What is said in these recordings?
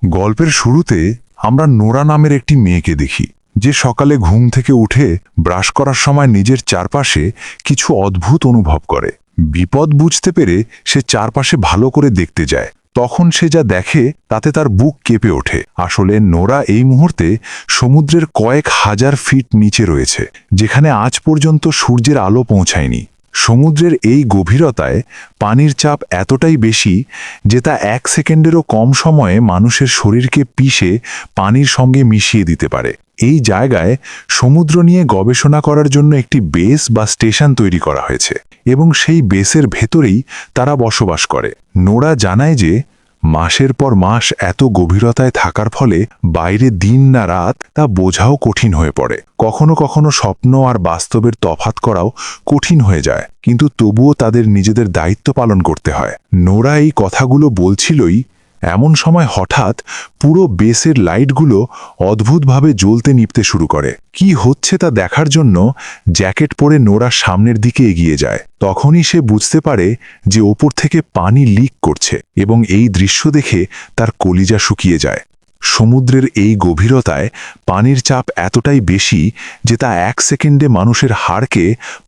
গল্পের শুরুতে আমরা নোরা নামের একটি মেয়েকে দেখি, যে সকালে ঘুম থেকে উঠে ব্রাশ করার সময় নিজের চারপাশে কিছু অদ্ভুত অনুভব করে। বিপদ বুঝতে পেরে সে চারপাশে ভালো করে দেখতে যায়। তখন সে যা দেখে তাতে তার বুক কেঁপে ওঠে। আসলে নোরা এই মুহূর্তে সমুদ্রের কয়েক হাজার ফিট নিচে রয়েছে, যেখানে আজ পর্যন্ত সূর্যের আলো পৌঁছায়নি। সমুদ্রের এই গভীরতায় পানির চাপ এতটাই বেশি যে তা 1 সেকেন্ডেরও কম সময়ে মানুষের শরীরকে পিষে পানির সঙ্গে মিশিয়ে দিতে পারে। এই জায়গায় সমুদ্র নিয়ে গবেষণা করার জন্য একটি বেস বা স্টেশন তৈরি করা হয়েছে, এবং সেই বেসের ভেতরেই তারা বসবাস করে। নোরা জানায় যে মাসের পর মাস এত গভীরতায় থাকার ফলে বাইরে দিন না রাত তা বোঝাও কঠিন হয়ে পড়ে। কখনো কখনো স্বপ্ন আর বাস্তবের তফাৎ করাও কঠিন হয়ে যায়, কিন্তু তবুও তাদের নিজেদের দায়িত্ব পালন করতে হয়। নোরা এই কথাগুলো বলছিলই, এমন সময় হঠাৎ পুরো বেসের লাইটগুলো অদ্ভুতভাবে জ্বলতে নিভতে শুরু করে। কি হচ্ছে তা দেখার জন্য জ্যাকেট পরে নোরা সামনের দিকে এগিয়ে যায়। তখনই সে বুঝতে পারে যে ওপর থেকে পানি লিক করছে, এবং এই দৃশ্য দেখে তার কলিজা শুকিয়ে যায়। সমুদ্রের এই গভীরতায় পানির চাপ এতটাই বেশি যে তা 1 সেকেন্ডে মানুষের হাড়কে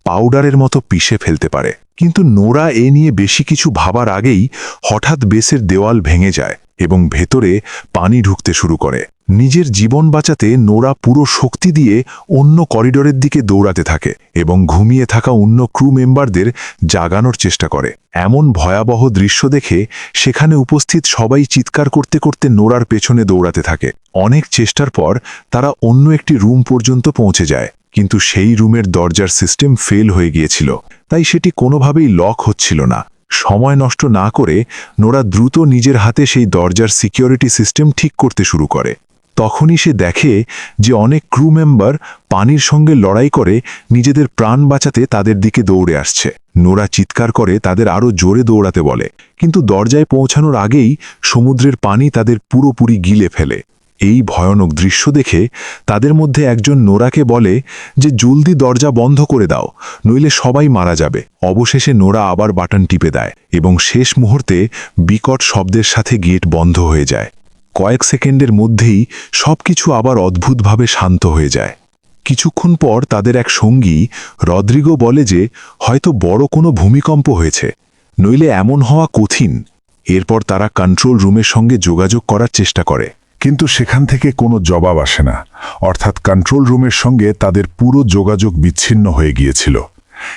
পাউডারের মতো পিষে ফেলতে পারে। কিন্তু নোরা এ নিয়ে বেশি কিছু ভাবার আগেই হঠাৎ বেসের দেওয়াল ভেঙে যায় এবং ভেতরে পানি ঢুকতে শুরু করে। নিজের জীবন বাঁচাতে নোরা পুরো শক্তি দিয়ে অন্য করিডোরের দিকে দৌড়াতে থাকে এবং ঘুমিয়ে থাকা অন্য ক্রু মেম্বারদের জাগানোর চেষ্টা করে। এমন ভয়াবহ দৃশ্য দেখে সেখানে উপস্থিত সবাই চিৎকার করতে করতে নোরার পেছনে দৌড়াতে থাকে। অনেক চেষ্টার পর তারা অন্য একটি রুম পর্যন্ত পৌঁছে যায়, কিন্তু সেই রুমের দরজার সিস্টেম ফেল হয়ে গিয়েছিল, তাই সেটি কোনোভাবেই লক হচ্ছিল না। সময় নষ্ট না করে নোরা দ্রুত নিজের হাতে সেই দরজার সিকিউরিটি সিস্টেম ঠিক করতে শুরু করে। তখনই সে দেখে যে অনেক ক্রু মেম্বার পানির সঙ্গে লড়াই করে নিজেদের প্রাণ বাঁচাতে তাদের দিকে দৌড়ে আসছে। নোরা চিৎকার করে তাদের আরও জোরে দৌড়াতে বলে, কিন্তু দরজায় পৌঁছানোর আগেই সমুদ্রের পানি তাদের পুরোপুরি গিলে ফেলে। এই ভয়ানক দৃশ্য দেখে তাদের মধ্যে একজন নোরাকে বলে যে জলদি দরজা বন্ধ করে দাও, নইলে সবাই মারা যাবে। অবশেষে নোরা আবার বাটন টিপে দেয় এবং শেষ মুহূর্তে বিকট শব্দের সাথে গেট বন্ধ হয়ে যায়। কয়েক সেকেন্ডের মধ্যেই সবকিছু আবার অদ্ভুতভাবে শান্ত হয়ে যায়। কিছুক্ষণ পর তাদের এক সঙ্গী রদ্রিগো বলে যে হয়তো বড় কোনো ভূমিকম্প হয়েছে, নইলে এমন হওয়া কঠিন। এরপর তারা কন্ট্রোল রুমের সঙ্গে যোগাযোগ করার চেষ্টা করে, কিন্তু সেখান থেকে কোনো জবাব আসে না। অর্থাৎ কন্ট্রোল রুমের সঙ্গে তাদের পুরো যোগাযোগ বিচ্ছিন্ন হয়ে গিয়েছিল।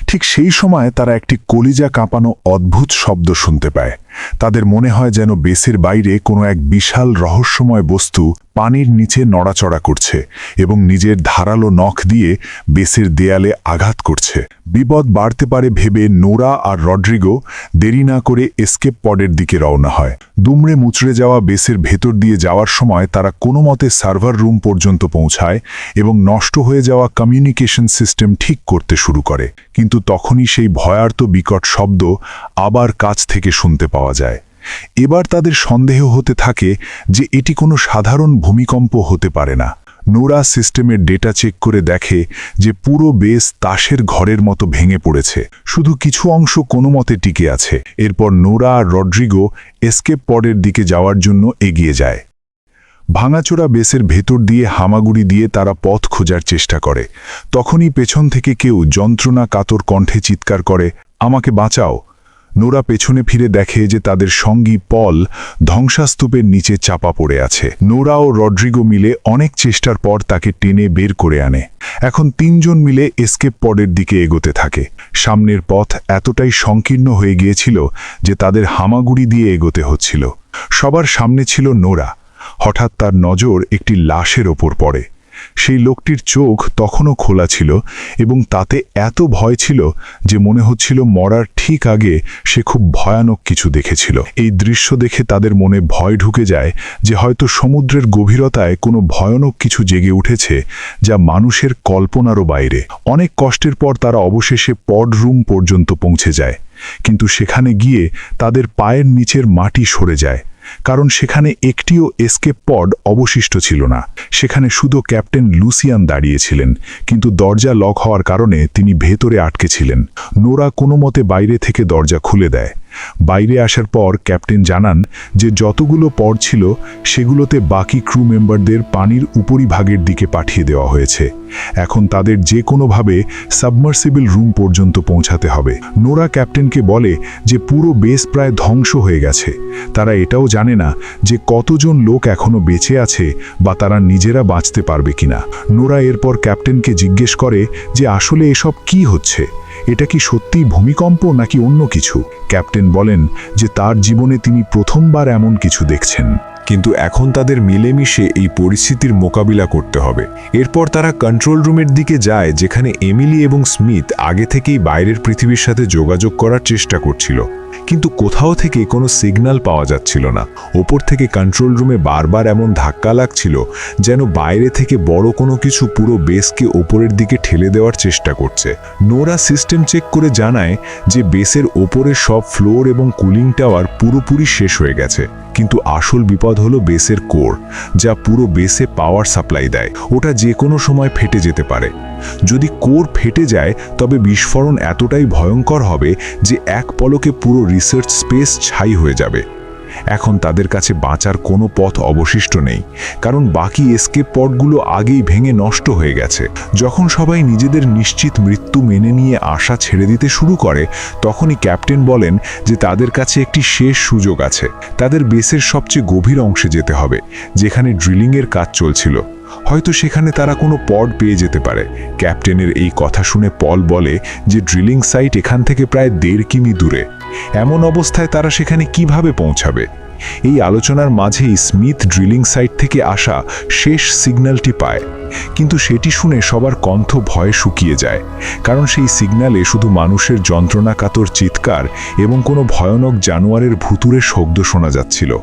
ঠিক সেই সময় তারা একটি কলিজা কাঁপানো অদ্ভুত শব্দ শুনতে পায়। তাদের মনে হয় যেন বেসের বাইরে কোনো এক বিশাল রহস্যময় বস্তু পানির নিচে নড়াচড়া করছে এবং নিজের ধারালো নখ দিয়ে বেসের দেয়ালে আঘাত করছে। বিপদ বাড়তে পারে ভেবে নোরা আর রড্রিগো দেরি না করে এসকেপ পডের দিকে রওনা হয়। দুমড়ে মুচড়ে যাওয়া বেসের ভেতর দিয়ে যাওয়ার সময় তারা কোনো মতে সার্ভার রুম পর্যন্ত পৌঁছায় এবং নষ্ট হয়ে যাওয়া কমিউনিকেশন সিস্টেম ঠিক করতে শুরু করে। কিন্তু তখনই সেই ভয়ার্ত বিকট শব্দ আবার কাছ থেকে শুনতে পাওয়া যায়। এবার তাদের সন্দেহ হতে থাকে যে এটি কোনো সাধারণ ভূমিকম্প হতে পারে না। নোরা সিস্টেমের ডেটা চেক করে দেখে যে পুরো বেস তাসের ঘরের মতো ভেঙে পড়েছে, শুধু কিছু অংশ কোনো মতে টিকে আছে। এরপর নোরা আর রড্রিগো এসকেপ পডের দিকে যাওয়ার জন্য এগিয়ে যায়। ভাঙাচোরা বেসের ভেতর দিয়ে হামাগুড়ি দিয়ে তারা পথ খোঁজার চেষ্টা করে। তখনই পেছন থেকে কেউ যন্ত্রণা কাতর কণ্ঠে চিৎকার করে, আমাকে বাঁচাও। নোরা পেছনে ফিরে দেখে যে তাদের সঙ্গী পল ধ্বংসাস্তূপের নিচে চাপা পড়ে আছে। নোরা ও রড্রিগো মিলে অনেক চেষ্টার পর তাকে টেনে বের করে আনে। এখন 3 জন মিলে এসকেপ পডের দিকে এগোতে থাকে। সামনের পথ এতটাই সংকীর্ণ হয়ে গিয়েছিল যে তাদের হামাগুড়ি দিয়ে এগোতে হচ্ছিল। সবার সামনে ছিল নোরা। হঠাৎ তার নজর একটি লাশের ওপর পড়ে। সেই লোকটির চোখ তখনও খোলা ছিল এবং তাতে এত ভয় ছিল যে মনে হচ্ছিল মরার ঠিক আগে সে খুব ভয়ানক কিছু দেখেছিল। এই দৃশ্য দেখে তাদের মনে ভয় ঢুকে যায় যে হয়তো সমুদ্রের গভীরতায় কোনো ভয়ানক কিছু জেগে উঠেছে যা মানুষের কল্পনারও বাইরে। অনেক কষ্টের পর তারা অবশেষে পড রুম পর্যন্ত পৌঁছে যায়, কিন্তু সেখানে গিয়ে তাদের পায়ের নিচের মাটি সরে যায়, কারণ সেখানে একটিও এসকেপ পড অবশিষ্ট ছিল না। সেখানে শুধু ক্যাপ্টেন লুসিয়ান দাঁড়িয়েছিলেন, কিন্তু দরজা লক হওয়ার কারণে তিনি ভেতরে আটকে ছিলেন। নোরা কোনো মতে বাইরে থেকে দরজা খুলে দেয়। বাইরে আসার পর ক্যাপ্টেন জানান যে যতগুলো পড ছিল সেগুলোতে বাকি ক্রু মেম্বারদের পানির উপরিভাগের দিকে পাঠিয়ে দেওয়া হয়েছে। এখন তাদের যে কোনোভাবে সাবমার্সিবল রুম পর্যন্ত পৌঁছাতে হবে। নোরা ক্যাপ্টেনকে বলে যে পুরো বেস প্রায় ধ্বংস হয়ে গেছে। তারা এটাও জানে না যে কতজন লোক এখনো বেঁচে আছে বা তারা নিজেরা বাঁচতে পারবে কিনা। নোরা এরপর ক্যাপ্টেনকে জিজ্ঞেস করে যে আসলে এসব কি হচ্ছে, এটা কি সত্যিই ভূমিকম্প নাকি অন্য কিছু। ক্যাপ্টেন বলেন যে তার জীবনে তিনি প্রথমবার এমন কিছু দেখছেন। কিন্তু এখন তাদের মিলেমিশে এই পরিস্থিতির মোকাবিলা করতে হবে। এরপর তারা কন্ট্রোল রুমের দিকে যায়, যেখানে এমিলি এবং স্মিথ আগে থেকেই বাইরের পৃথিবীর সাথে যোগাযোগ করার চেষ্টা করছিল, কিন্তু কোথাও থেকে কোনো সিগন্যাল পাওয়া যাচ্ছিল না। ওপর থেকে কন্ট্রোল রুমে বারবার এমন ধাক্কা লাগছিল যেন বাইরে থেকে বড় কোনো কিছু পুরো বেসকে ওপরের দিকে ঠেলে দেওয়ার চেষ্টা করছে। নোরা সিস্টেম চেক করে জানায় যে বেসের ওপরে সব ফ্লোর এবং কুলিং টাওয়ার পুরোপুরি শেষ হয়ে গেছে, কিন্তু আসল বিপদ হলো বেসের কোর, যা পুরো বেসে পাওয়ার সাপ্লাই দেয়। ওটা যে কোনো সময় ফেটে যেতে পারে। যদি কোর ফেটে যায় তবে বিস্ফোরণ এতটাই ভয়ঙ্কর হবে যে এক পলকে পুরো রিসার্চ স্পেস ছাই হয়ে যাবে। এখন তাদের কাছে বাঁচার কোনো পথ অবশিষ্ট নেই, কারণ বাকি এসকেপ পডগুলো আগেই ভেঙে নষ্ট হয়ে গেছে। যখন সবাই নিজেদের নিশ্চিত মৃত্যু মেনে নিয়ে আশা ছেড়ে দিতে শুরু করে, তখনই ক্যাপ্টেন বলেন যে তাদের কাছে একটি শেষ সুযোগ আছে। তাদের বেসের সবচেয়ে গভীর অংশে যেতে হবে, যেখানে ড্রিলিংয়ের কাজ চলছিল। হয়তো সেখানে তারা কোনো পড পেয়ে যেতে পারে। ক্যাপ্টেনের এই কথা শুনে পল বলে যে ড্রিলিং সাইট এখান থেকে প্রায় 1.5 কিমি দূরে। এমন অবস্থায় তারা সেখানে কিভাবে পৌঁছাবে? এই আলোচনার মাঝেই স্মিথ ড্রিলিং সাইট থেকে আসা শেষ সিগন্যালটি পায়, কিন্তু সেটি শুনে সবার কণ্ঠ ভয়ে শুকিয়ে যায়, কারণ সেই সিগন্যালে শুধু মানুষের যন্ত্রণাকাতর চিৎকার এবং কোনো ভয়ানক জানোয়ারের ভুতুড়ে শব্দ শোনা যাচ্ছিল।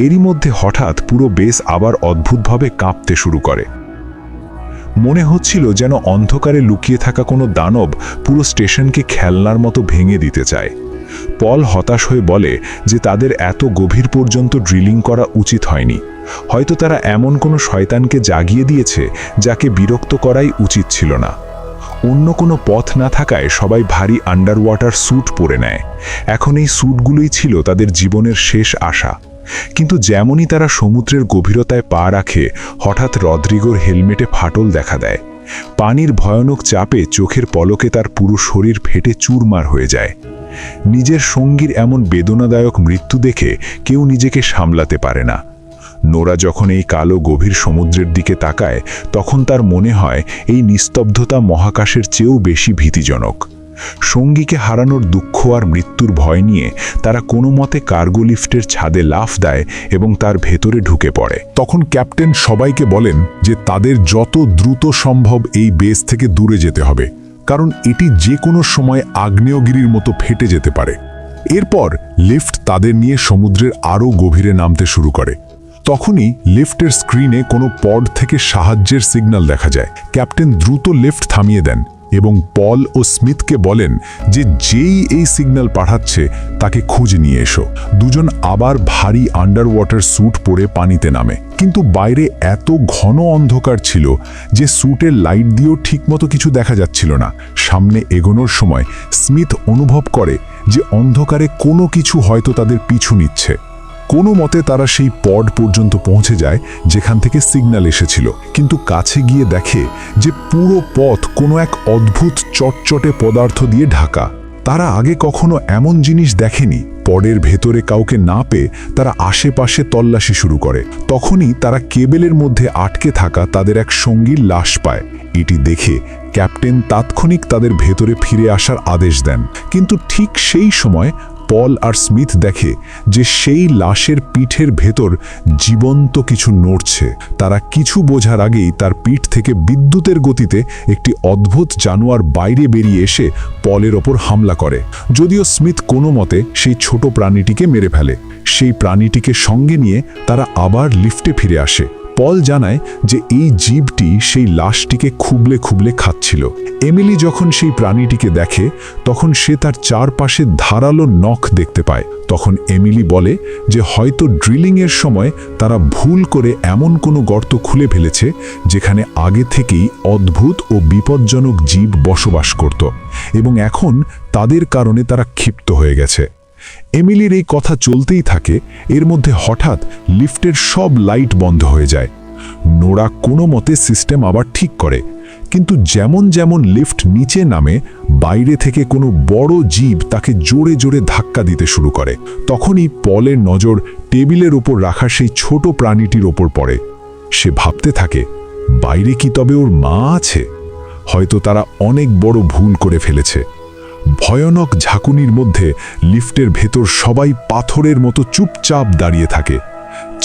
এরই মধ্যে হঠাৎ পুরো বেস আবার অদ্ভুতভাবে কাঁপতে শুরু করে। মনে হচ্ছিল যেন অন্ধকারে লুকিয়ে থাকা কোনো দানব পুরো স্টেশনকে খেলনার মতো ভেঙে দিতে চায়। পল হতাশ হয়ে বলে যে তাদের এত গভীর পর্যন্ত ড্রিলিং করা উচিত হয়নি। হয়তো তারা এমন কোনো শয়তানকে জাগিয়ে দিয়েছে যাকে বিরক্ত করাই উচিত ছিল না। অন্য কোনো পথ না থাকায় সবাই ভারী আন্ডার ওয়াটার স্যুট পরে নেয়। এখন এই স্যুটগুলোই ছিল তাদের জীবনের শেষ আশা। কিন্তু যেমনই তারা সমুদ্রের গভীরতায় পা রাখে, হঠাৎ রদ্রিগোর হেলমেটে ফাটল দেখা দেয়। পানির ভয়ানক চাপে চোখের পলকে তার পুরো শরীর ফেটে চুরমার হয়ে যায়। নিজের সঙ্গীর এমন বেদনাদায়ক মৃত্যু দেখে কেউ নিজেকে সামলাতে পারে না। নোরা যখন এই কালো গভীর সমুদ্রের দিকে তাকায়, তখন তার মনে হয় এই নিস্তব্ধতা মহাকাশের চেয়েও বেশি ভীতিজনক। সঙ্গীকে হারানোর দুঃখ আর মৃত্যুর ভয় নিয়ে তারা কোনো মতে কার্গো লিফটের ছাদে লাফ দেয় এবং তার ভেতরে ঢুকে পড়ে। তখন ক্যাপ্টেন সবাইকে বলেন যে তাদের যত দ্রুত সম্ভব এই বেস থেকে দূরে যেতে হবে, কারণ এটি যে কোনো সময় আগ্নেয়গিরির মতো ফেটে যেতে পারে। এরপর লিফট তাদের নিয়ে সমুদ্রের আরও গভীরে নামতে শুরু করে। তখনই লিফটের স্ক্রিনে কোনো পড থেকে সাহায্যের সিগন্যাল দেখা যায়। ক্যাপ্টেন দ্রুত লিফট থামিয়ে দেন এবং পল ও স্মিথকে বলেন যে যেই এই সিগন্যাল পাঠাচ্ছে তাকে খুঁজে নিয়ে এসো। দুজন আবার ভারী আন্ডার ওয়াটার স্যুট পরে পানিতে নামে, কিন্তু বাইরে এত ঘন অন্ধকার ছিল যে স্যুটের লাইট দিয়েও ঠিকমতো কিছু দেখা যাচ্ছিল না। সামনে এগোনোর সময় স্মিথ অনুভব করে যে অন্ধকারে কোনো কিছু হয়তো তাদের পিছু নিচ্ছে। কোনো মতে তারা সেই পড পর্যন্ত পৌঁছে যায় যেখান থেকে সিগন্যাল এসেছিল, কিন্তু কাছে গিয়ে দেখে যে পুরো পথ কোনো এক অদ্ভুত চটচটে পদার্থ দিয়ে ঢাকা। তারা আগে কখনো এমন জিনিস দেখেনি। পডের ভেতরে কাউকে না পেয়ে তারা আশেপাশে তল্লাশি শুরু করে। তখনই তারা কেবেলের মধ্যে আটকে থাকা তাদের এক সঙ্গীর লাশ পায়। এটি দেখে ক্যাপ্টেন তাৎক্ষণিক তাদের ভেতরে ফিরে আসার আদেশ দেন, কিন্তু ঠিক সেই সময় পল আর স্মিথ দেখে যে সেই লাশের পিঠের ভেতর জীবন্ত কিছু নড়ছে। তারা কিছু বোঝার আগেই তার পিঠ থেকে বিদ্যুতের গতিতে একটি অদ্ভুত জানোয়ার বাইরে বেরিয়ে এসে পলের ওপর হামলা করে। যদিও স্মিথ কোনো মতে সেই ছোট প্রাণীটিকে মেরে ফেলে। সেই প্রাণীটিকে সঙ্গে নিয়ে তারা আবার লিফটে ফিরে আসে। পল জানায় যে এই জীবটি সেই লাশটিকে খুবলে খুবলে খাচ্ছিল। এমিলি যখন সেই প্রাণীটিকে দেখে, তখন সে তার চারপাশে ধারালো নখ দেখতে পায়। তখন এমিলি বলে যে হয়তো ড্রিলিংয়ের সময় তারা ভুল করে এমন কোনো গর্ত খুলে ফেলেছে যেখানে আগে থেকেই অদ্ভুত ও বিপজ্জনক জীব বসবাস করত, এবং এখন তাদের কারণে তারা ক্ষিপ্ত হয়ে গেছে। এমিলির এই কথা চলতেই থাকে। এর মধ্যে হঠাৎ লিফটের সব লাইট বন্ধ হয়ে যায়। নোরা কোনো মতে সিস্টেম আবার ঠিক করে, কিন্তু যেমন যেমন লিফট নিচে নামে, বাইরে থেকে কোনো বড় জীব তাকে জোরে জোরে ধাক্কা দিতে শুরু করে। তখনই পলের নজর টেবিলের ওপর রাখা সেই ছোট প্রাণীটির ওপর পড়ে। সে ভাবতে থাকে, বাইরে কি তবে ওর মা আছে? হয়তো তারা অনেক বড় ভুল করে ফেলেছে। ভয়ানক ঝাঁকুনির মধ্যে লিফটের ভেতর সবাই পাথরের মতো চুপচাপ দাঁড়িয়ে থাকে।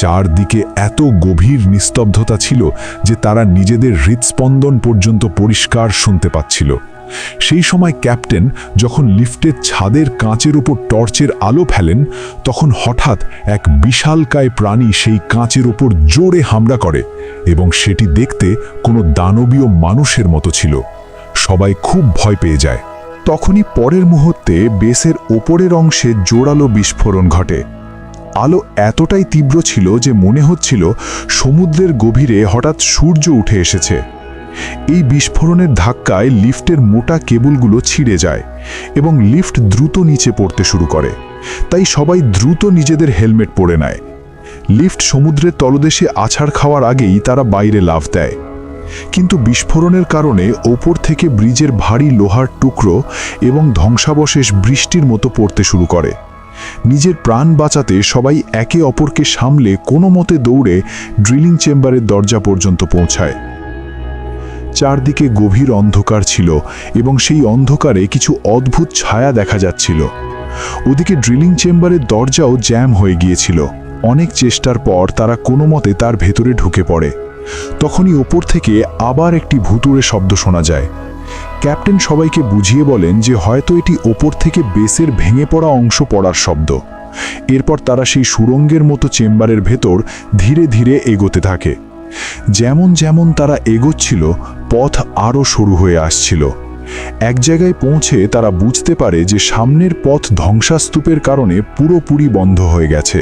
চারদিকে এত গভীর নিস্তব্ধতা ছিল যে তারা নিজেদের হৃৎস্পন্দন পর্যন্ত পরিষ্কার শুনতে পাচ্ছিল। সেই সময় ক্যাপ্টেন যখন লিফটের ছাদের কাঁচের উপর টর্চের আলো ফেলেন, তখন হঠাৎ এক বিশালকায় প্রাণী সেই কাঁচের উপর জোরে হামলা করে, এবং সেটি দেখতে কোনো দানবীয় মানুষের মতো ছিল। সবাই খুব ভয় পেয়ে যায়। তখনই পরের মুহূর্তে বেসের ওপরের অংশে জোরালো বিস্ফোরণ ঘটে। আলো এতটাই তীব্র ছিল যে মনে হচ্ছিল সমুদ্রের গভীরে হঠাৎ সূর্য উঠে এসেছে। এই বিস্ফোরণের ধাক্কায় লিফটের মোটা কেবলগুলো ছিঁড়ে যায় এবং লিফট দ্রুত নিচে পড়তে শুরু করে। তাই সবাই দ্রুত নিজেদের হেলমেট পরে নেয়। লিফট সমুদ্রের তলদেশে আছাড় খাওয়ার আগেই তারা বাইরে লাফ দেয়। কিন্তু বিস্ফোরণের কারণে ওপর থেকে ব্রিজের ভারী লোহার টুকরো এবং ধ্বংসাবশেষ বৃষ্টির মতো পড়তে শুরু করে। নিজের প্রাণ বাঁচাতে সবাই একে অপরকে সামলে কোনো মতে দৌড়ে ড্রিলিং চেম্বারের দরজা পর্যন্ত পৌঁছায়। চারদিকে গভীর অন্ধকার ছিল এবং সেই অন্ধকারে কিছু অদ্ভুত ছায়া দেখা যাচ্ছিল। ওদিকে ড্রিলিং চেম্বারের দরজাও জ্যাম হয়ে গিয়েছিল। অনেক চেষ্টার পর তারা কোনো মতে তার ভেতরে ঢুকে পড়ে। তখনই ওপর থেকে আবার একটি ভুতুড়ে শব্দ শোনা যায়। ক্যাপ্টেন সবাইকে বুঝিয়ে বলেন যে হয়তো এটি ওপর থেকে বেসের ভেঙে পড়া অংশ পড়ার শব্দ। এরপর তারা সেই সুড়ঙ্গের মতো চেম্বারের ভেতর ধীরে ধীরে এগোতে থাকে। যেমন যেমন তারা এগোচ্ছিল, পথ আরও সরু হয়ে আসছিল। এক জায়গায় পৌঁছে তারা বুঝতে পারে যে সামনের পথ ধ্বংসাস্তূপের কারণে পুরোপুরি বন্ধ হয়ে গেছে।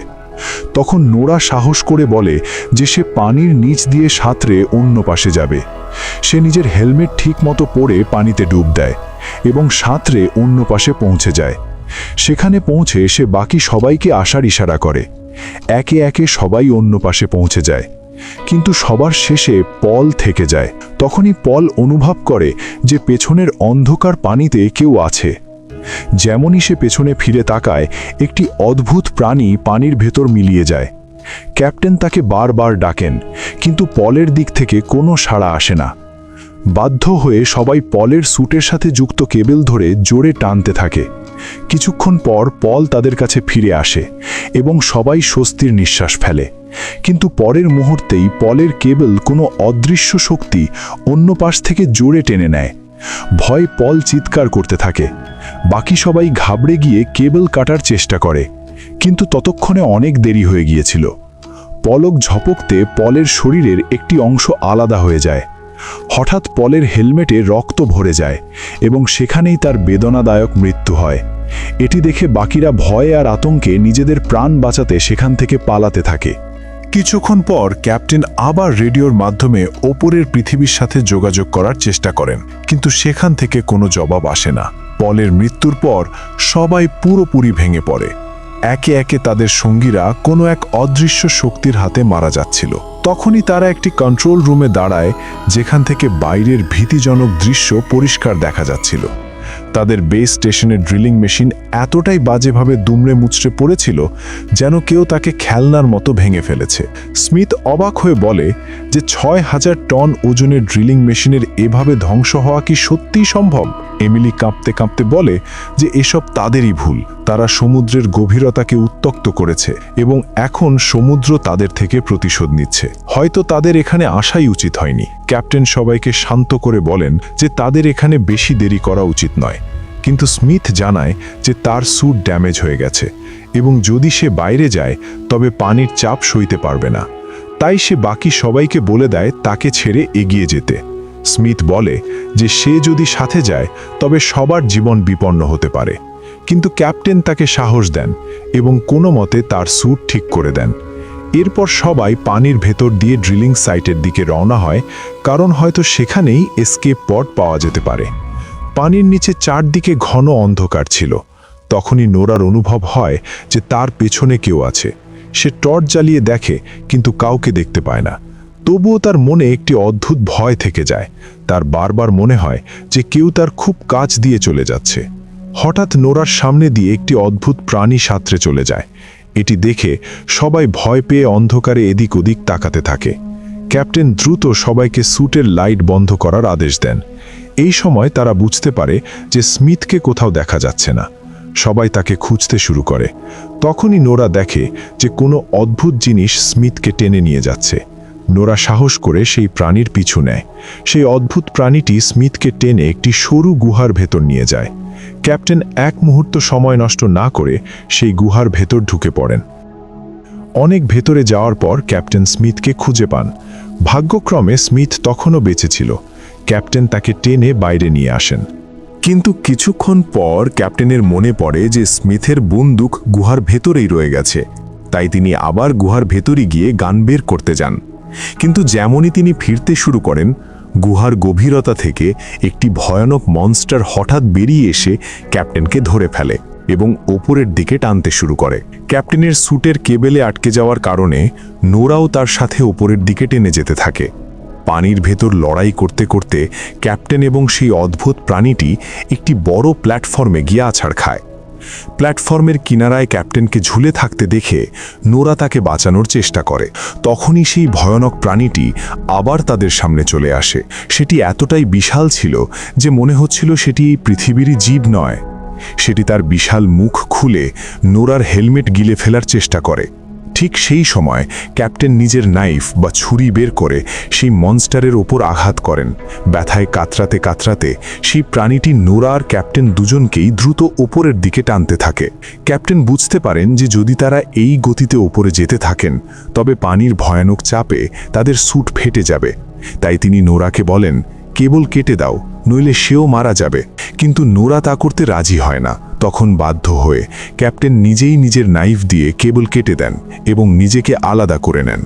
তখন নোরা সাহস করে বলে যে সে পানির নিচ দিয়ে সাঁতরে অন্য পাশে যাবে। সে নিজের হেলমেট ঠিক মতো পরে পানিতে ডুব দেয় এবং সাঁতরে অন্য পাশে পৌঁছে যায়। সেখানে পৌঁছে সে বাকি সবাইকে আসার ইশারা করে। একে একে সবাই অন্য পাশে পৌঁছে যায়, কিন্তু সবার শেষে পল থেকে যায়। তখনই পল অনুভব করে যে পেছনের অন্ধকার পানিতে কেউ আছে। যেমনই সে পেছনে ফিরে তাকায়, একটি অদ্ভুত প্রাণী পানির ভেতর মিলিয়ে যায়। ক্যাপ্টেন তাকে বারবার ডাকেন, কিন্তু পলের দিক থেকে কোনো সাড়া আসে না। বাধ্য হয়ে সবাই পলের স্যুটের সাথে যুক্ত কেবল ধরে জোরে টানতে থাকে। কিছুক্ষণ পর পল তাদের কাছে ফিরে আসে এবং সবাই স্বস্তির নিঃশ্বাস ফেলে। কিন্তু পরের মুহূর্তেই পলের কেবল কোনো অদৃশ্য শক্তি অন্য পাশ থেকে জোরে টেনে নেয়। ভয় পল চিৎকার করতে থাকে। বাকি সবাই ঘাবড়ে গিয়ে কেবল কাটার চেষ্টা করে, কিন্তু ততক্ষণে অনেক দেরি হয়ে গিয়েছিল। পলক ঝপকতে পলের শরীরের একটি অংশ আলাদা হয়ে যায়। হঠাৎ পলের হেলমেটে রক্ত ভরে যায় এবং সেখানেই তার বেদনাদায়ক মৃত্যু হয়। এটি দেখে বাকিরা ভয়ে আর আতঙ্কে নিজেদের প্রাণ বাঁচাতে সেখান থেকে পালাতে থাকে। কিছুক্ষণ পর ক্যাপ্টেন আবার রেডিওর মাধ্যমে ওপরের পৃথিবীর সাথে যোগাযোগ করার চেষ্টা করেন, কিন্তু সেখান থেকে কোনো জবাব আসে না। পলের মৃত্যুর পর সবাই পুরোপুরি ভেঙে পড়ে। একে একে তাদের সঙ্গীরা কোনো এক অদৃশ্য শক্তির হাতে মারা যাচ্ছিল। তখনই তারা একটি কন্ট্রোল রুমে দাঁড়ায়, যেখান থেকে বাইরের ভীতিজনক দৃশ্য পরিষ্কার দেখা যাচ্ছিল। তাদের বেস স্টেশনের ড্রিলিং মেশিন এতটাই বাজেভাবে দুমড়ে মুচড়ে পড়েছিল যেন কেউ তাকে খেলনার মতো ভেঙে ফেলেছে। স্মিথ অবাক হয়ে বলে যে ৬,০০০ টন ওজনের ড্রিলিং মেশিনের এভাবে ধ্বংস হওয়া কি সত্যিই সম্ভব? এমিলি কাঁপতে কাঁপতে বলে যে এসব তাদেরই ভুল। তারা সমুদ্রের গভীরতাকে উত্তক্ত করেছে এবং এখন সমুদ্র তাদের থেকে প্রতিশোধ নিচ্ছে। হয়তো তাদের এখানে আসাই উচিত হয়নি। ক্যাপ্টেন সবাইকে শান্ত করে বলেন যে তাদের এখানে বেশি দেরি করা উচিত নয়, কিন্তু স্মিথ জানায় যে তার স্যুট ড্যামেজ হয়ে গেছে এবং যদি সে বাইরে যায় তবে পানির চাপ সইতে পারবে না। তাই সে বাকি সবাইকে বলে দেয় তাকে ছেড়ে এগিয়ে যেতে। স্মিথ বলে যে সে যদি সাথে যায় তবে সবার জীবন বিপন্ন হতে পারে, কিন্তু ক্যাপ্টেন তাকে সাহস দেন এবং কোনো মতে তার স্যুট ঠিক করে দেন। এরপর সবাই পানির ভেতর দিয়ে ড্রিলিং সাইটের দিকে রওনা হয়, কারণ হয়তো সেখানেই এসকেপ পথ পাওয়া যেতে পারে। পানির নিচে চারদিকে ঘন অন্ধকার ছিল। তখনই নোরার অনুভব হয় যে তার পেছনে কেউ আছে। সে টর্চ জ্বালিয়ে দেখে কিন্তু কাউকে দেখতে পায় না। তবুও তার মনে একটি অদ্ভুত ভয় থেকে যায়। তার বারবার মনে হয় যে কেউ তার খুব কাছ দিয়ে চলে যাচ্ছে। হঠাৎ নোরার সামনে দিয়ে একটি অদ্ভুত প্রাণী সাঁতরে চলে যায়। এটি দেখে সবাই ভয় পেয়ে অন্ধকারে এদিক ওদিক তাকাতে থাকে। ক্যাপ্টেন দ্রুত সবাইকে স্যুটের লাইট বন্ধ করার আদেশ দেন। এই সময় তারা বুঝতে পারে যে স্মিথকে কোথাও দেখা যাচ্ছে না। সবাই তাকে খুঁজতে শুরু করে। তখনই নোরা দেখে যে কোনো অদ্ভুত জিনিস স্মিথকে টেনে নিয়ে যাচ্ছে। নোরা সাহস করে সেই প্রাণীর পিছু নেয়। সেই অদ্ভুত প্রাণীটি স্মিথকে টেনে একটি সরু গুহার ভেতর নিয়ে যায়। ক্যাপ্টেন এক মুহূর্ত সময় নষ্ট না করে সেই গুহার ভেতর ঢুকে পড়েন। অনেক ভেতরে যাওয়ার পর ক্যাপ্টেন স্মিথকে খুঁজে পান। ভাগ্যক্রমে স্মিথ তখনও বেঁচে ছিল। ক্যাপ্টেন তাকে টেনে বাইরে নিয়ে আসেন। কিন্তু কিছুক্ষণ পর ক্যাপ্টেনের মনে পড়ে যে স্মিথের বন্দুক গুহার ভেতরেই রয়ে গেছে। তাই তিনি আবার গুহার ভেতরে গিয়ে গান বের করতে যান। কিন্তু যেমনই তিনি ফিরতে শুরু করেন, গুহার গভীরতা থেকে একটি ভয়ানক মনস্টার হঠাৎ বেরিয়ে এসে ক্যাপ্টেনকে ধরে ফেলে এবং ওপরের দিকে টানতে শুরু করে। ক্যাপ্টেনের স্যুটের কেবেলে আটকে যাওয়ার কারণে নোরাও তার সাথে ওপরের দিকে টেনে যেতে থাকে। পানির ভেতর লড়াই করতে করতে ক্যাপ্টেন এবং সেই অদ্ভুত প্রাণীটি একটি বড় প্ল্যাটফর্মে গিয়ে আছাড় খায়। প্ল্যাটফর্মের কিনারায় ক্যাপ্টেনকে ঝুলে থাকতে দেখে নোরা তাকে বাঁচানোর চেষ্টা করে। তখনই সেই ভয়ানক প্রাণীটি আবার তাদের সামনে চলে আসে। সেটি এতটাই বিশাল ছিল যে মনে হচ্ছিল সেটি এই পৃথিবীরই জীব নয়। সেটি তার বিশাল মুখ খুলে নোরার হেলমেট গিলে ফেলার চেষ্টা করে। ঠিক সেই সময় ক্যাপ্টেন নিজের নাইফ বা ছুরি বের করে সেই মনস্টারের ওপর আঘাত করেন। ব্যথায় কাতরাতে কাতরাতে সেই প্রাণীটি নোরা আর ক্যাপ্টেন দুজনকেই দ্রুত ওপরের দিকে টানতে থাকে। ক্যাপ্টেন বুঝতে পারেন যে যদি তারা এই গতিতে ওপরে যেতে থাকেন তবে পানির ভয়ানক চাপে তাদের স্যুট ফেটে যাবে। তাই তিনি নোরাকে বলেন, কেবল কেটে দাও, নইলে সেও মারা যাবে। কিন্তু নোরা তা করতে রাজি হয় না। তখন বাধ্য হয়ে ক্যাপ্টেন নিজেই নিজের নাইফ দিয়ে কেবল কেটে দেন এবং নিজেকে আলাদা করে নেন।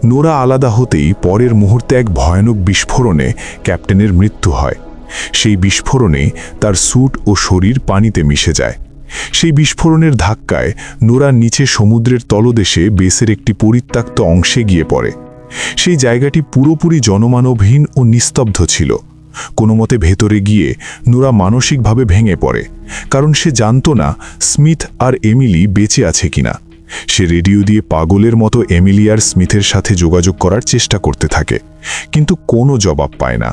নোরা আলাদা হতেই পরের মুহূর্তে এক ভয়ানক বিস্ফোরণে ক্যাপ্টেনের মৃত্যু হয়। সেই বিস্ফোরণে তার স্যুট ও শরীর পানিতে মিশে যায়। সেই বিস্ফোরণের ধাক্কায় নোরা নিচে সমুদ্রের তলদেশে বেসের একটি পরিত্যক্ত অংশে গিয়ে পড়ে। সেই জায়গাটি পুরোপুরি জনমানবহীন ও নিস্তব্ধ ছিল। কোনো মতে ভেতরে গিয়ে নোরা মানসিকভাবে ভেঙে পড়ে, কারণ সে জানত না স্মিথ আর এমিলি বেঁচে আছে কিনা। সে রেডিও দিয়ে পাগলের মতো এমিলি আর স্মিথের সাথে যোগাযোগ করার চেষ্টা করতে থাকে, কিন্তু কোনো জবাব পায় না।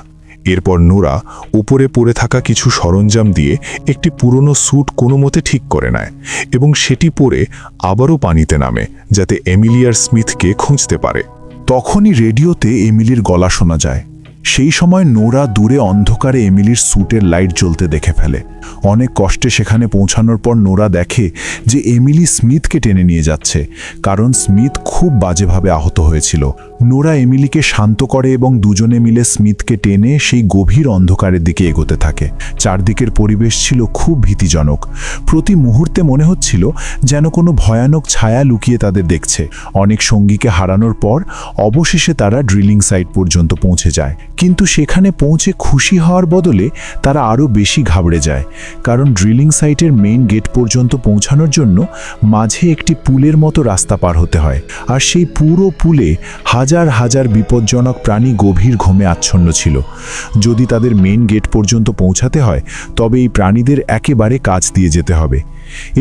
এরপর নোরা উপরে পড়ে থাকা কিছু সরঞ্জাম দিয়ে একটি পুরনো স্যুট কোনো মতে ঠিক করে নেয় এবং সেটি পরে আবারও পানিতে নামে, যাতে এমিলি আর স্মিথকে খুঁজতে পারে। তখনই রেডিওতে এমিলির গলা শোনা যায়। সেই সময় নোরা দূরে অন্ধকারে এমিলির স্যুটের লাইট জ্বলতে দেখে ফেলে। অনেক কষ্টে সেখানে পৌঁছানোর পর নোরা দেখে যে এমিলি স্মিথকে টেনে নিয়ে যাচ্ছে, কারণ স্মিথ খুব বাজেভাবে আহত হয়েছিল। নোরা এমিলিকে শান্ত করে এবং দুজনে মিলে স্মিথকে টেনে সেই গভীর অন্ধকারের দিকে এগোতে থাকে। চারদিকের পরিবেশ ছিল খুব ভীতিজনক। প্রতি মুহূর্তে মনে হচ্ছিল যেন কোনো ভয়ানক ছায়া লুকিয়ে তাদের দেখছে। অনেক সঙ্গীকে হারানোর পর অবশেষে তারা ড্রিলিং সাইট পর্যন্ত পৌঁছে যায়, কিন্তু সেখানে পৌঁছে খুশি হওয়ার বদলে তারা আরও বেশি ঘাবড়ে যায়, কারণ ড্রিলিং সাইটের মেইন গেট পর্যন্ত পৌঁছানোর জন্য মাঝে একটি পুলের মতো রাস্তা পার হতে হয়। আর সেই পুরো পুলে হাজার হাজার বিপজ্জনক প্রাণী গভীর ঘুমে আচ্ছন্ন ছিল। যদি তাদের মেইন গেট পর্যন্ত পৌঁছাতে হয় তবে এই প্রাণীদের একেবারে কাছ দিয়ে যেতে হবে,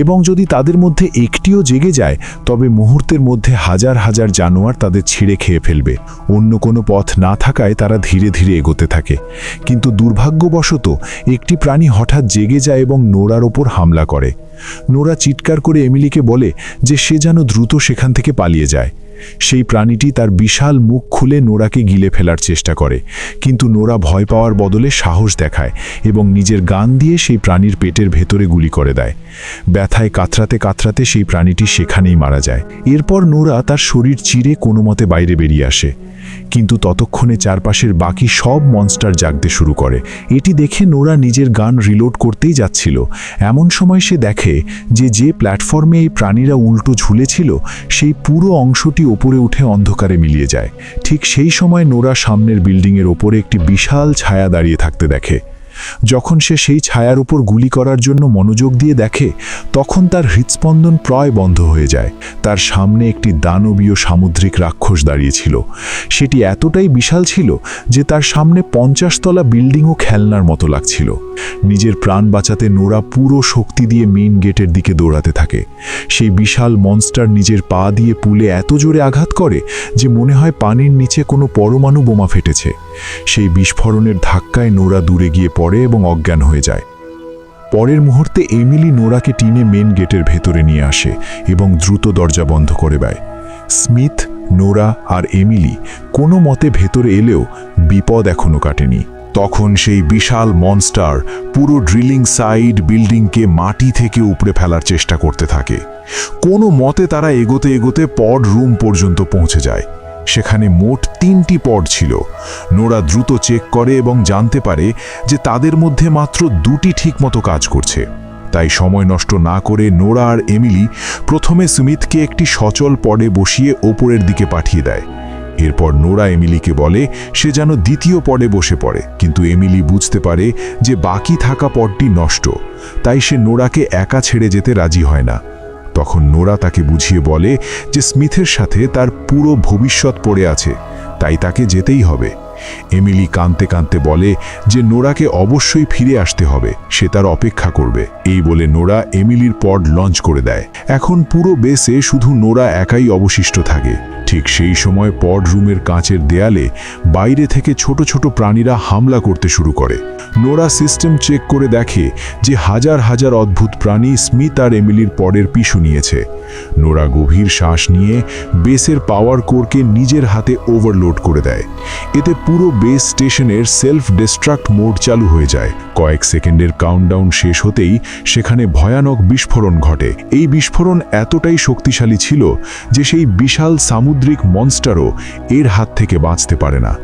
এবং যদি তাদের মধ্যে একটিও জেগে যায় তবে মুহূর্তের মধ্যে হাজার হাজার জানোয়ার তাদের ছিঁড়ে খেয়ে ফেলবে। অন্য কোনো পথ না থাকায় তারা ধীরে ধীরে এগোতে থাকে। কিন্তু দুর্ভাগ্যবশত একটি প্রাণী হঠাৎ জেগে যায় এবং নোরার ওপর হামলা করে। নোরা চিৎকার করে এমিলিকে বলে যে সে যেন দ্রুত সেখান থেকে পালিয়ে যায়। সেই প্রাণীটি তার বিশাল মুখ খুলে নোরাকে গিলে ফেলার চেষ্টা করে, কিন্তু নোরা ভয় পাওয়ার বদলে সাহস দেখায় এবং নিজের গান দিয়ে সেই প্রাণীর পেটের ভেতরে গুলি করে দেয়। ব্যথায় কাতরাতে কাতরাতে সেই প্রাণীটি সেখানেই মারা যায়। এরপর নোরা তার শরীর চিরে কোনো মতে বাইরে বেরিয়ে আসে, কিন্তু ততক্ষণে চারপাশের বাকি সব মনস্টার জাগতে শুরু করে। এটি দেখে নোরা নিজের গান রিলোড করতেই যাচ্ছিল। এমন সময় সে দেখে যে প্ল্যাটফর্মে এই প্রাণীরা উল্টো ঝুলেছিল সেই পুরো অংশটি ওপরে উঠে অন্ধকারে মিলিয়ে যায়। ঠিক সেই সময় নোরা সামনের বিল্ডিংয়ের ওপরে একটি বিশাল ছায়া দাঁড়িয়ে থাকতে দেখে। যখন সে সেই ছায়ার উপর গুলি করার জন্য মনোযোগ দিয়ে দেখে তখন তার হৃৎস্পন্দন প্রায় বন্ধ হয়ে যায়। তার সামনে একটি দানবীয় সামুদ্রিক রাক্ষস দাঁড়িয়েছিল। সেটি এতটাই বিশাল ছিল যে তার সামনে 50 তলা বিল্ডিংও খেলনার মতো লাগছিল। নিজের প্রাণ বাঁচাতে নোরা পুরো শক্তি দিয়ে মেইন গেটের দিকে দৌড়াতে থাকে। সেই বিশাল মনস্টার নিজের পা দিয়ে পুলে এত জোরে আঘাত করে যে মনে হয় পানির নিচে কোনো পরমাণু বোমা ফেটেছে। সেই বিস্ফোরণের ধাক্কায় নোরা দূরে গিয়ে পড়ে এবং অজ্ঞান হয়ে যায়। পরের মুহূর্তে এমিলি নোরাকে টেনে মেন গেটের ভেতরে নিয়ে আসে এবং দ্রুত দরজা বন্ধ করে দেয়। স্মিথ, নোরা আর এমিলি কোনো মতে ভেতরে এলেও বিপদ এখনো কাটেনি। তখন সেই বিশাল মনস্টার পুরো ড্রিলিং সাইড বিল্ডিংকে মাটি থেকে উপড়ে ফেলার চেষ্টা করতে থাকে। কোনো মতে তারা এগোতে এগোতে পড রুম পর্যন্ত পৌঁছে যায়। সেখানে মোট 3টি পড ছিল। নোরা দ্রুত চেক করে এবং জানতে পারে যে তাদের মধ্যে মাত্র 2টি ঠিকমতো কাজ করছে। তাই সময় নষ্ট না করে নোরা আর এমিলি প্রথমে স্মিথকে একটি সচল পডে বসিয়ে ওপরের দিকে পাঠিয়ে দেয়। এরপর নোরা এমিলিকে বলে সে যেন দ্বিতীয় পডে বসে পড়ে, কিন্তু এমিলি বুঝতে পারে যে বাকি থাকা পডটি নষ্ট। তাই সে নোরাকে একা ছেড়ে যেতে রাজি হয় না। তখন নোরা তাকে বুঝিয়ে বলে যে স্মিথের সাথে তার পুরো ভবিষ্যৎ পড়ে আছে, তাই তাকে যেতেই হবে। এমিলি কাঁদতে কাঁদতে বলে যে নোরাকে অবশ্যই ফিরে আসতে হবে, সে তার অপেক্ষা করবে। এই বলে নোরা এমিলির পড লঞ্চ করে দেয়। এখন পুরো বেসে শুধু নোরা একাই অবশিষ্ট থাকে। ঠিক সেই সময় পড রুমের কাঁচের দেয়ালে বাইরে থেকে ছোট ছোট প্রাণীরা হামলা করতে শুরু করে। নোরা সিস্টেম চেক করে দেখে যে হাজার হাজার অদ্ভুত প্রাণী স্মিথ আর এমিলির পডের পিছু নিয়েছে। নোরা গভীর শ্বাস নিয়ে বেসের পাওয়ার কোরকে নিজের হাতে ওভারলোড করে দেয়। এতে পুরো বেস স্টেশনের সেলফ ডিস্ট্রাক্ট মোড চালু হয়ে যায়। কয়েক সেকেন্ডের কাউন্টডাউন শেষ হতেই সেখানে ভয়ানক বিস্ফোরণ ঘটে। এই বিস্ফোরণ এতটাই শক্তিশালী ছিল যে সেই বিশাল সামুদ্রিক মনস্টারও এর হাত থেকে বাঁচতে পারে না।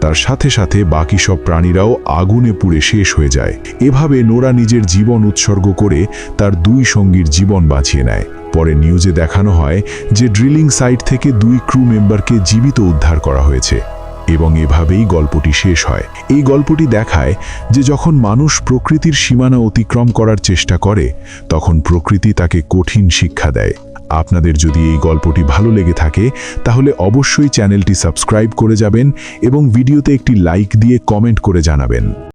তার সাথে সাথে বাকি সব প্রাণীরাও আগুনে পুড়ে শেষ হয়ে যায়। এভাবে নোরা নিজের জীবন উৎসর্গ করে তার 2 সঙ্গীর জীবন বাঁচিয়ে নেয়। পরে নিউজে দেখানো হয় যে ড্রিলিং সাইট থেকে 2 ক্রু মেম্বারকে জীবিত উদ্ধার করা হয়েছে এবং এভাবেই গল্পটি শেষ হয়। এই গল্পটি দেখায় যে যখন মানুষ প্রকৃতির সীমানা অতিক্রম করার চেষ্টা করে তখন প্রকৃতি তাকে কঠিন শিক্ষা দেয়। আপনাদের যদি এই গল্পটি ভালো লেগে থাকে তাহলে অবশ্যই চ্যানেলটি সাবস্ক্রাইব করে যাবেন এবং ভিডিওতে একটি লাইক দিয়ে কমেন্ট করে জানাবেন।